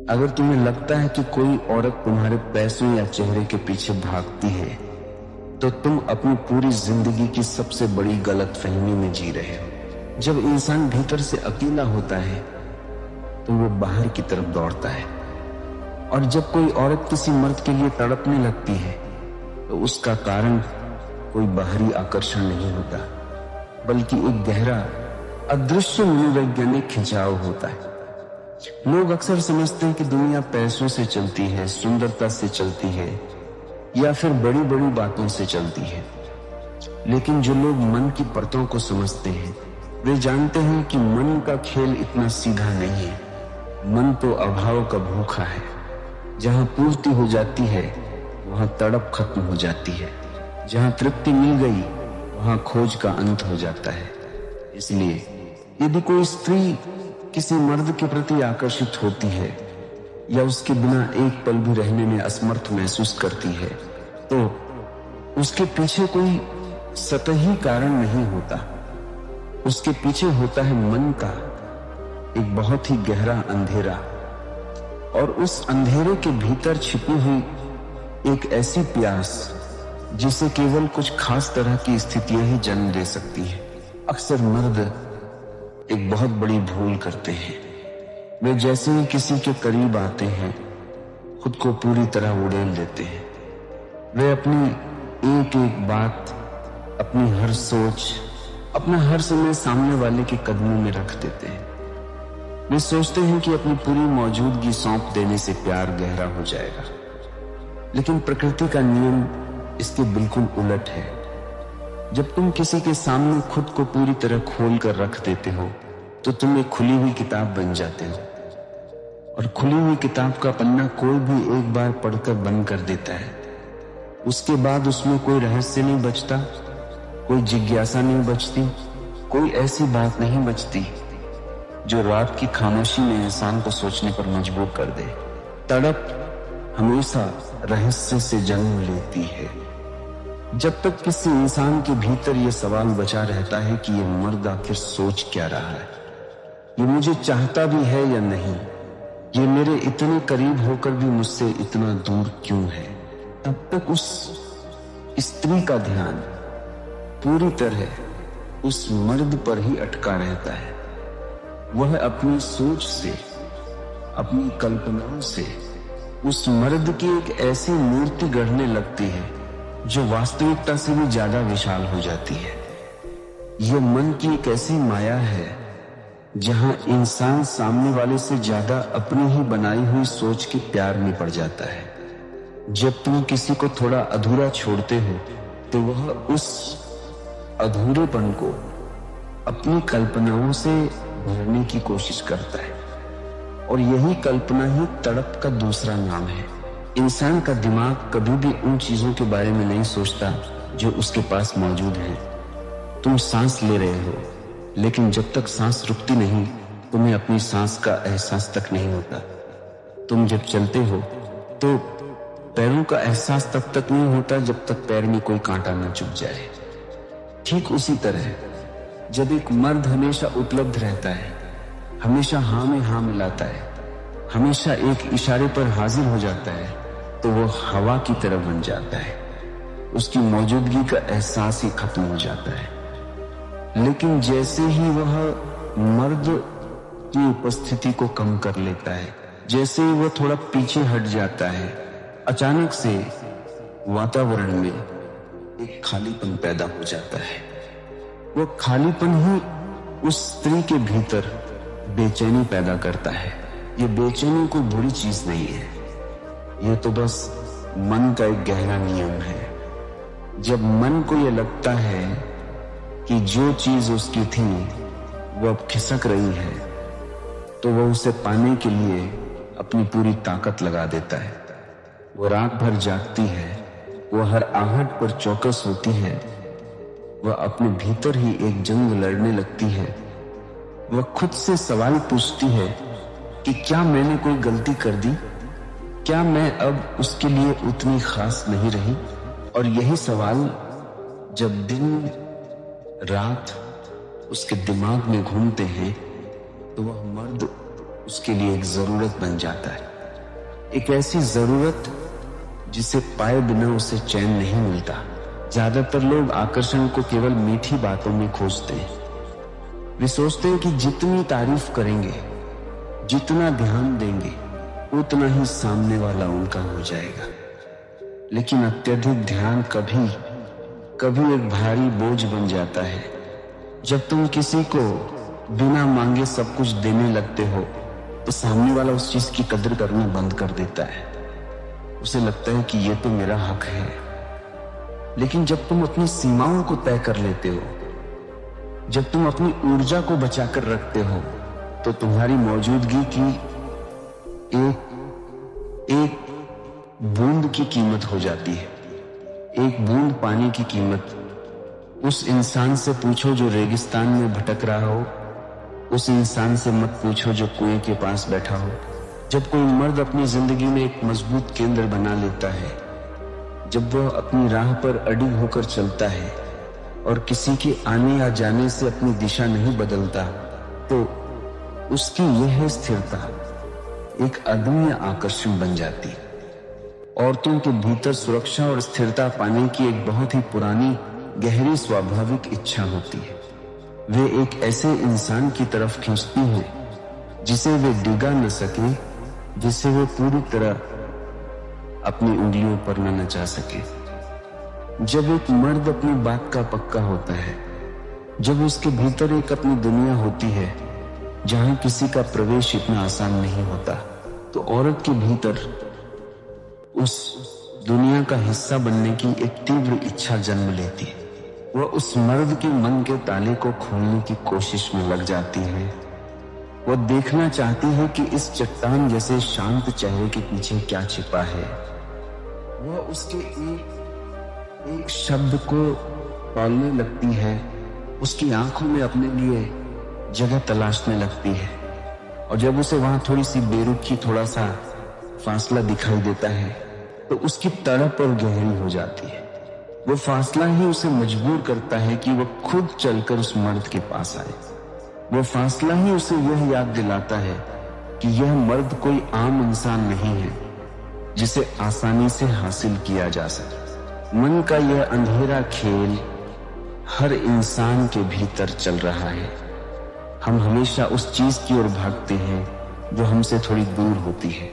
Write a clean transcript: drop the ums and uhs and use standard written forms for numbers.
अगर तुम्हें लगता है कि कोई औरत तुम्हारे पैसों या चेहरे के पीछे भागती है, तो तुम अपनी पूरी जिंदगी की सबसे बड़ी गलतफहमी में जी रहे हो। जब इंसान भीतर से अकेला होता है तो वो बाहर की तरफ दौड़ता है, और जब कोई औरत किसी मर्द के लिए तड़पने लगती है तो उसका कारण कोई बाहरी आकर्षण नहीं होता, बल्कि एक गहरा अदृश्य मनोवैज्ञानिक खिंचाव होता है। लोग अक्सर समझते हैं कि दुनिया पैसों से चलती है, सुंदरता से चलती है, या फिर बड़ी बड़ी बातों से चलती है। लेकिन जो लोग मन की परतों को समझते हैं वे जानते हैं कि मन का खेल इतना सीधा नहीं है। मन तो अभाव का भूखा है। जहां पूर्ति हो जाती है वहां तड़प खत्म हो जाती है। जहां तृप्ति मिल गई वहां खोज का अंत हो जाता है। इसलिए यदि कोई स्त्री किसी मर्द के प्रति आकर्षित होती है या उसके बिना एक पल भी रहने में असमर्थ महसूस करती है, तो उसके पीछे कोई सतही कारण नहीं होता। उसके पीछे होता है मन का एक बहुत ही गहरा अंधेरा, और उस अंधेरे के भीतर छिपी हुई एक ऐसी प्यास जिसे केवल कुछ खास तरह की स्थितियां ही जन्म दे सकती हैं। अक्सर मर्द एक बहुत बड़ी भूल करते हैं। वे जैसे ही किसी के करीब आते हैं खुद को पूरी तरह उड़ेल देते हैं। वे अपनी एक एक बात, अपनी हर सोच, अपना हर समय सामने वाले के कदमों में रख देते हैं। वे सोचते हैं कि अपनी पूरी मौजूदगी सौंप देने से प्यार गहरा हो जाएगा, लेकिन प्रकृति का नियम इसके बिल्कुल उलट है। जब तुम किसी के सामने खुद को पूरी तरह खोल कर रख देते हो तो तुम एक खुली हुई किताब बन जाते हो, और खुली हुई किताब का पन्ना कोई भी एक बार पढ़कर बंद कर देता है। उसके बाद उसमें कोई रहस्य नहीं बचता, कोई जिज्ञासा नहीं बचती, कोई ऐसी बात नहीं बचती जो रात की खामोशी में इंसान को सोचने पर मजबूर कर दे। तड़प हमेशा रहस्य से जन्म लेती है। जब तक किसी इंसान के भीतर यह सवाल बचा रहता है कि यह मर्द आखिर सोच क्या रहा है, ये मुझे चाहता भी है या नहीं, ये मेरे इतने करीब होकर भी मुझसे इतना दूर क्यों है, तब तक उस स्त्री का ध्यान पूरी तरह उस मर्द पर ही अटका रहता है। वह अपनी सोच से, अपनी कल्पनाओं से उस मर्द की एक ऐसी मूर्ति गढ़ने लगती है जो वास्तविकता से भी ज्यादा विशाल हो जाती है। यह मन की एक ऐसी माया है जहां इंसान सामने वाले से ज्यादा अपनी ही बनाई हुई सोच के प्यार में पड़ जाता है। जब तुम किसी को थोड़ा अधूरा छोड़ते हो तो वह उस अधूरेपन को अपनी कल्पनाओं से भरने की कोशिश करता है, और यही कल्पना ही तड़प का दूसरा नाम है। इंसान का दिमाग कभी भी उन चीजों के बारे में नहीं सोचता जो उसके पास मौजूद है। तुम सांस ले रहे हो, लेकिन जब तक सांस रुकती नहीं तुम्हें अपनी सांस का एहसास तक नहीं होता। तुम जब चलते हो तो पैरों का एहसास तब तक नहीं होता जब तक पैर में कोई कांटा न चुभ जाए। ठीक उसी तरह जब एक मर्द हमेशा उपलब्ध रहता है, हमेशा हाँ में हाँ मिलाता है, हमेशा एक इशारे पर हाजिर हो जाता है, तो वो हवा की तरह बन जाता है। उसकी मौजूदगी का एहसास ही खत्म हो जाता है। लेकिन जैसे ही वह मर्द की उपस्थिति को कम कर लेता है, जैसे ही वह थोड़ा पीछे हट जाता है, अचानक से वातावरण में एक खालीपन पैदा हो जाता है। वो खालीपन ही उस स्त्री के भीतर बेचैनी पैदा करता है। ये बेचैनी कोई बुरी चीज नहीं है, ये तो बस मन का एक गहरा नियम है। जब मन को ये लगता है कि जो चीज उसकी थी वो अब खिसक रही है, तो वह उसे पाने के लिए अपनी पूरी ताकत लगा देता है। वो रात भर जागती है, वह हर आहट पर चौकस होती है, वह अपने भीतर ही एक जंग लड़ने लगती है। वह खुद से सवाल पूछती है कि क्या मैंने कोई गलती कर दी, क्या मैं अब उसके लिए उतनी खास नहीं रही। और यही सवाल जब दिन रात उसके दिमाग में घूमते हैं तो वह मर्द उसके लिए एक जरूरत बन जाता है। एक ऐसी जरूरत जिसे पाए बिना उसे चैन नहीं मिलता। ज्यादातर लोग आकर्षण को केवल मीठी बातों में खोजते हैं। वे सोचते हैं कि जितनी तारीफ करेंगे, जितना ध्यान देंगे, उतना ही सामने वाला उनका हो जाएगा। लेकिन अत्यधिक ध्यान कभी कभी एक भारी बोझ बन जाता है। जब तुम किसी को बिना मांगे सब कुछ देने लगते हो तो सामने वाला उस चीज की कदर करना बंद कर देता है। उसे लगता है कि यह तो मेरा हक है। लेकिन जब तुम अपनी सीमाओं को तय कर लेते हो, जब तुम अपनी ऊर्जा को बचाकर रखते हो, तो तुम्हारी मौजूदगी की एक बूंद की कीमत हो जाती है। एक बूंद पानी की कीमत। उस इंसान से पूछो जो रेगिस्तान में भटक रहा हो, उस इंसान से मत पूछो जो कुएं के पास बैठा हो। जब कोई मर्द अपनी जिंदगी में एक मजबूत केंद्र बना लेता है, जब वह अपनी राह पर अडिग होकर चलता है और किसी के आने या जाने से अपनी दिशा नहीं बदलता, तो उसकी यह स्थिरता एक अदम्य आकर्षण बन जाती। औरतों के भीतर सुरक्षा और स्थिरता पाने की एक बहुत ही पुरानी, गहरी स्वाभाविक इच्छा होती है। वे एक ऐसे इंसान की तरफ खींचती हैं जिसे वे डिगा न सके, जिसे वे पूरी तरह अपनी उंगलियों पर न नचा सके। जब एक मर्द अपनी बात का पक्का होता है, जब उसके भीतर एक अपनी दुनिया होती है जहां किसी का प्रवेश इतना आसान नहीं होता, तो औरत के भीतर उस दुनिया का हिस्सा बनने की एक तीव्र इच्छा जन्म लेती है। वह उस मर्द के मन के ताले को खोलने की कोशिश में लग जाती है। वह देखना चाहती है कि इस चट्टान जैसे शांत चेहरे के पीछे क्या छिपा है। वह उसके एक शब्द को तौलने लगती है, उसकी आंखों में अपने लिए जगह तलाशने लगती है। और जब उसे वहां थोड़ी सी बेरुखी, थोड़ा सा फासला दिखाई देता है, तो उसकी तड़प और गहरी हो जाती है। वो फासला ही उसे मजबूर करता है कि वह खुद चलकर उस मर्द के पास आए। वो फासला ही उसे यह याद दिलाता है कि यह मर्द कोई आम इंसान नहीं है जिसे आसानी से हासिल किया जा सके। मन का यह अंधेरा खेल हर इंसान के भीतर चल रहा है। हम हमेशा उस चीज की ओर भागते हैं जो हमसे थोड़ी दूर होती है।